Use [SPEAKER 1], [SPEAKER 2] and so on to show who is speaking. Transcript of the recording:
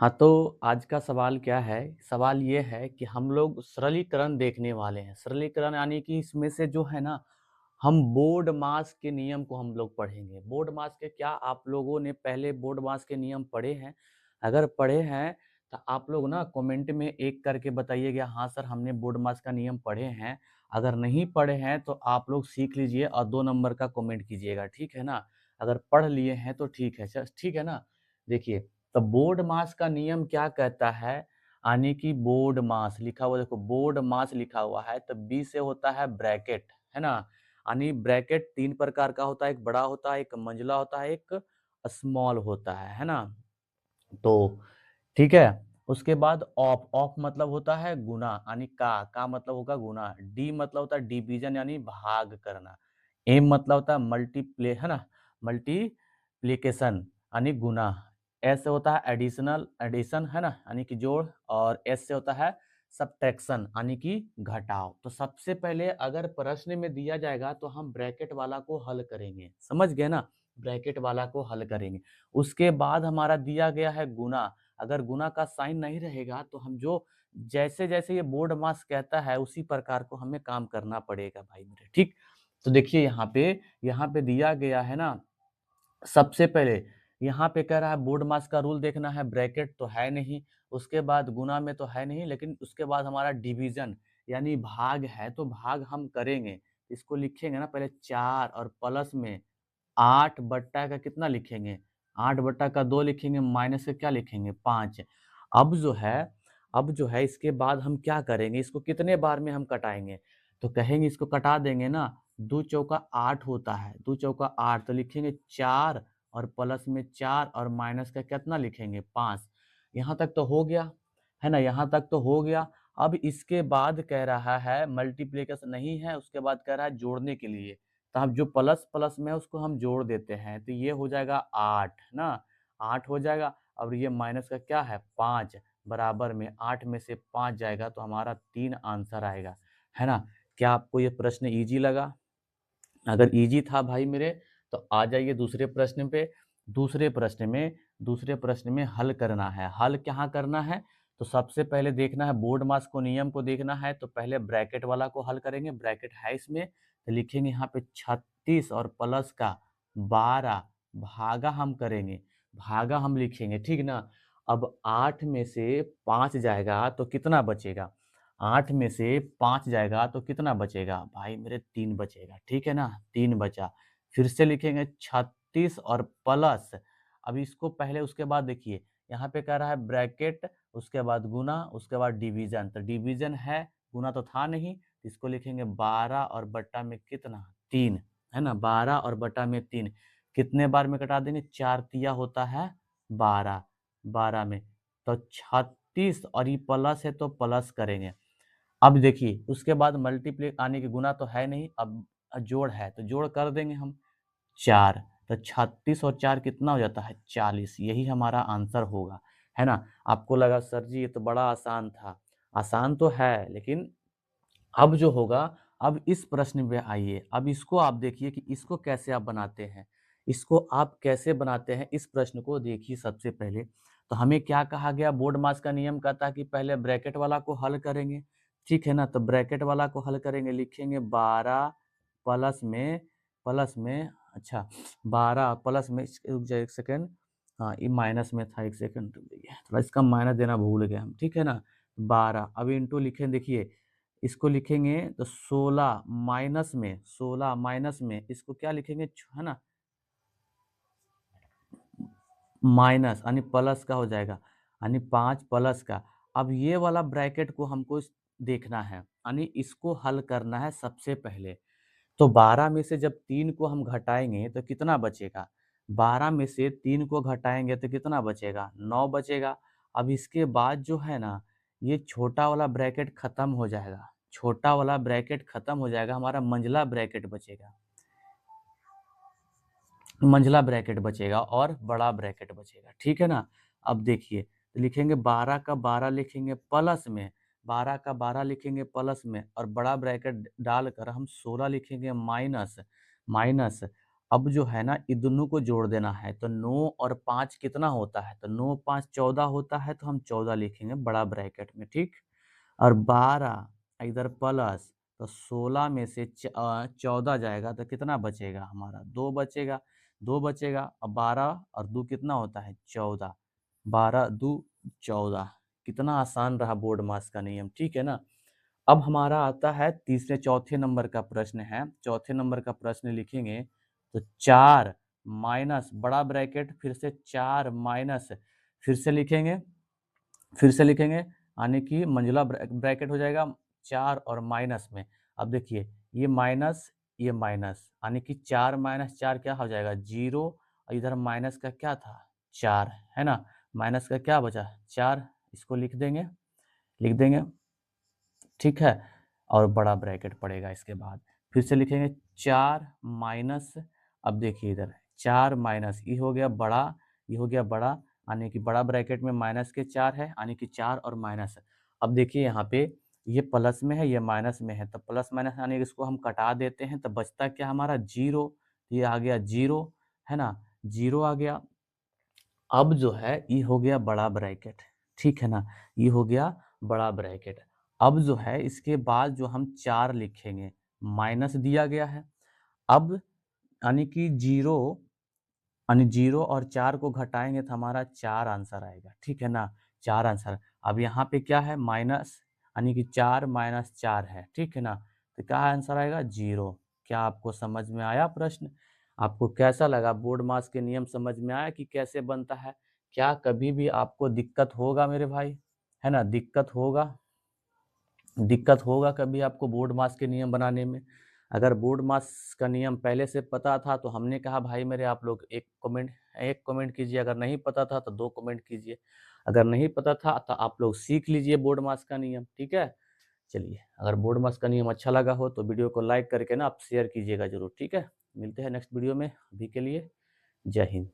[SPEAKER 1] हाँ, तो आज का सवाल क्या है? सवाल ये है कि हम लोग सरलीकरण देखने वाले हैं। सरलीकरण यानी कि इसमें से जो है ना, हम बोर्ड मास के नियम को हम लोग पढ़ेंगे। बोर्ड मास के क्या आप लोगों ने पहले बोर्ड मास के नियम पढ़े हैं? अगर पढ़े हैं, तो आप लोग ना कमेंट में 1 करके बताइएगा, हाँ सर हमने बोर्ड मास का नियम पढ़े हैं। अगर नहीं पढ़े हैं, तो आप लोग सीख लीजिए और 2 नंबर का कमेंट कीजिएगा, ठीक है ना? अगर पढ़ लिए हैं, तो ठीक है, ठीक है ना? देखिए, तो बोर्ड मास का नियम क्या कहता है, यानी कि बोर्ड मास लिखा हुआ देखो बोर्ड मास लिखा हुआ है तो बी से होता है ब्रैकेट, है ना? यानी ब्रैकेट 3 प्रकार का होता है, एक बड़ा होता है, एक मंझला होता है, एक स्मॉल होता है ना? तो ठीक है, उसके बाद ऑफ, ऑफ मतलब होता है गुना यानी का मतलब होगा गुना, डी मतलब होता है डिवीजन यानी भाग करना, एम मतलब होता है मल्टीप्ले है ना, मल्टीप्लिकेशन यानी गुना, एस से होता है एडिशनल एडिशन है ना यानी कि जोड़, और एस से होता है सब्ट्रैक्शन यानी कि घटाव। तो सबसे पहले अगर प्रश्न में दिया जाएगा तो हम ब्रैकेट वाला को हल करेंगे, समझ गए ना? ब्रैकेट वाला को हल करेंगे। उसके बाद हमारा दिया गया है गुना, अगर गुना का साइन नहीं रहेगा तो हम जो जैसे-जैसे ये बोर्ड मास कहता है उसी प्रकार को हमें काम करना पड़ेगा भाई मेरे, ठीक? तो देखिए यहाँ पे दिया गया है ना, सबसे पहले यहाँ पे कह रहा है बोर्ड मास का रूल देखना है, ब्रैकेट तो है नहीं, उसके बाद गुना में तो है नहीं, लेकिन उसके बाद हमारा डिवीजन यानी भाग है, तो भाग हम करेंगे। इसको लिखेंगे ना पहले 4 और प्लस में 8 बट्टा का कितना लिखेंगे? 8 बट्टा का 2 लिखेंगे, माइनस का क्या लिखेंगे? 5। अब जो है अब जो है इसके बाद हम क्या करेंगे? इसको कितने बार में हम कटाएँगे? तो कहेंगे इसको कटा देंगे ना, 2 चौका 8 होता है, 2 चौका 8 तो लिखेंगे 4 और प्लस में 4 और माइनस का कितना लिखेंगे? 5। यहाँ तक तो हो गया, है ना? यहाँ तक तो हो गया। अब इसके बाद कह रहा है मल्टीप्लिकेशन नहीं है, उसके बाद कह रहा है जोड़ने के लिए। तो हम जो प्लस प्लस में है उसको हम जोड़ देते हैं, तो ये हो जाएगा 8 ना, 8 हो जाएगा और ये माइनस का क्या है 5 बराबर में 8 में से 5 जाएगा तो हमारा 3 आंसर आएगा, है ना? क्या आपको ये प्रश्न ईज़ी लगा? अगर ईज़ी था भाई मेरे तो आ जाइए दूसरे प्रश्न पे। दूसरे प्रश्न में हल करना है। हल कहाँ करना है? तो सबसे पहले देखना है बोर्ड मास को नियम को देखना है तो पहले ब्रैकेट वाला को हल करेंगे। ब्रैकेट है इसमें तो लिखेंगे यहाँ पे 36 और प्लस का 12 भागा हम करेंगे। भागा हम लिखेंगे, ठीक ना? अब 8 में से 5 जाएगा तो कितना बचेगा? 8 में से 5 जाएगा तो कितना बचेगा? भाई मेरे 3 बचेगा, ठीक है ना? 3 बचा। फिर से लिखेंगे 36 और प्लस, अब इसको पहले उसके बाद देखिए, यहाँ पे कह रहा है ब्रैकेट, उसके बाद गुना, उसके बाद डिवीज़न। तो डिवीज़न है, गुना तो था नहीं, इसको लिखेंगे 12 और बट्टा में कितना? 3, है ना? 12 और बट्टा में 3 कितने बार में कटा देंगे? 4 तिया होता है 12, 12 में। तो 36 और ये प्लस है तो प्लस करेंगे। अब देखिए उसके बाद मल्टीप्लाई यानी कि गुना तो है नहीं, अब जोड़ है तो जोड़ कर देंगे हम 4, तो 36 और 4 कितना हो जाता है 40, यही हमारा आंसर होगा, है ना? आपको लगा सर जी ये तो बड़ा आसान था, आसान तो है लेकिन अब जो होगा, अब इस प्रश्न पे आइए, अब इसको आप देखिए कि इसको कैसे आप बनाते हैं। इसको आप कैसे बनाते हैं, इस प्रश्न को देखिए सबसे पहले। तो हमें क्या कहा गया, बोर्ड मास का नियम कहता है कि पहले ब्रैकेट वाला को हल करेंगे, ठीक है ना? तो ब्रैकेट वाला को हल करेंगे, लिखेंगे 12 प्लस में अच्छा 12 प्लस में रुक जाइए 1 सेकंड, हाँ, ये माइनस में था 1 सेकंड रुक जाइए, थोड़ा इसका माइनस देना भूल गए हम, ठीक है ना? 12 अब इंटू लिखें देखिए इसको लिखेंगे तो 16 माइनस में इसको क्या लिखेंगे है ना माइनस यानी प्लस का हो जाएगा यानी 5 प्लस का। अब ये वाला ब्रैकेट को हमको देखना है यानी इसको हल करना है सबसे पहले। तो 12 में से जब 3 को हम घटाएंगे तो कितना बचेगा? 12 में से 3 को घटाएंगे तो कितना बचेगा? 9 बचेगा। अब इसके बाद जो है ना, ये छोटा वाला ब्रैकेट खत्म हो जाएगा। छोटा वाला ब्रैकेट खत्म हो जाएगा, हमारा मंझला ब्रैकेट बचेगा। मंझला ब्रैकेट बचेगा और बड़ा ब्रैकेट बचेगा, ठीक है ना? अब देखिए, तो लिखेंगे 12 का 12 लिखेंगे प्लस में, 12 का 12 लिखेंगे प्लस में और बड़ा ब्रैकेट डालकर हम 16 लिखेंगे माइनस, माइनस अब जो है ना इन दोनों को जोड़ देना है, तो 9 और 5 कितना होता है? तो 9 5 14 होता है, तो हम 14 लिखेंगे बड़ा ब्रैकेट में, ठीक? और 12 इधर प्लस, तो 16 में से 14 जाएगा तो कितना बचेगा हमारा? 2 बचेगा, 2 बचेगा। अब 12 और 2 कितना होता है? 14, 12 2 14। कितना आसान रहा बोर्ड मास का नियम, ठीक है ना? अब हमारा आता है तीसरे चौथे नंबर का प्रश्न है। चौथे नंबर का प्रश्न लिखेंगे तो 4 माइनस बड़ा ब्रैकेट, फिर से 4 माइनस, फिर से लिखेंगे, यानी कि मंझला ब्रैकेट हो जाएगा 4 और माइनस में। अब देखिए ये माइनस, ये माइनस, यानी कि 4 माइनस 4 क्या हो जाएगा? 0। और इधर माइनस का क्या था? 4, है ना? माइनस का क्या बचा? 4। इसको लिख देंगे, ठीक है? और बड़ा ब्रैकेट पड़ेगा इसके बाद। फिर से लिखेंगे 4 माइनस, अब देखिए इधर 4 माइनस, ये हो गया बड़ा, ये हो गया बड़ा, यानी कि बड़ा ब्रैकेट में माइनस के 4 है, यानी कि 4 और माइनस। अब देखिए यहाँ पे ये प्लस में है, ये माइनस में है, तो प्लस माइनस यानी कि इसको हम कटा देते हैं, तो बचता क्या हमारा? 0। ये आ गया 0, है ना? 0 आ गया। अब जो है ये हो गया बड़ा ब्रैकेट, ठीक है ना? ये हो गया बड़ा ब्रैकेट। अब जो है इसके बाद जो हम 4 लिखेंगे, माइनस दिया गया है। अब यानी कि 0, यानी 0 और 4 को घटाएँगे तो हमारा 4 आंसर आएगा, ठीक है ना? 4 आंसर। अब यहाँ पे क्या है? माइनस, यानी कि 4 माइनस 4 है, ठीक है ना? तो क्या आंसर आएगा? 0। क्या आपको समझ में आया प्रश्न? आपको कैसा लगा? बोर्ड मास के नियम समझ में आया कि कैसे बनता है? क्या कभी भी आपको दिक्कत होगा मेरे भाई? है ना? दिक्कत होगा कभी आपको बोर्ड मास के नियम बनाने में? अगर बोर्ड मास का नियम पहले से पता था तो हमने कहा भाई मेरे आप लोग एक कमेंट कीजिए, अगर नहीं पता था तो 2 कमेंट कीजिए। अगर नहीं पता था तो आप लोग सीख लीजिए बोर्ड मास का नियम, ठीक है? चलिए, अगर बोर्ड मास का नियम अच्छा लगा हो तो वीडियो को लाइक करके ना आप शेयर कीजिएगा ज़रूर, ठीक है? मिलते हैं नेक्स्ट वीडियो में, अभी के लिए जय हिंद।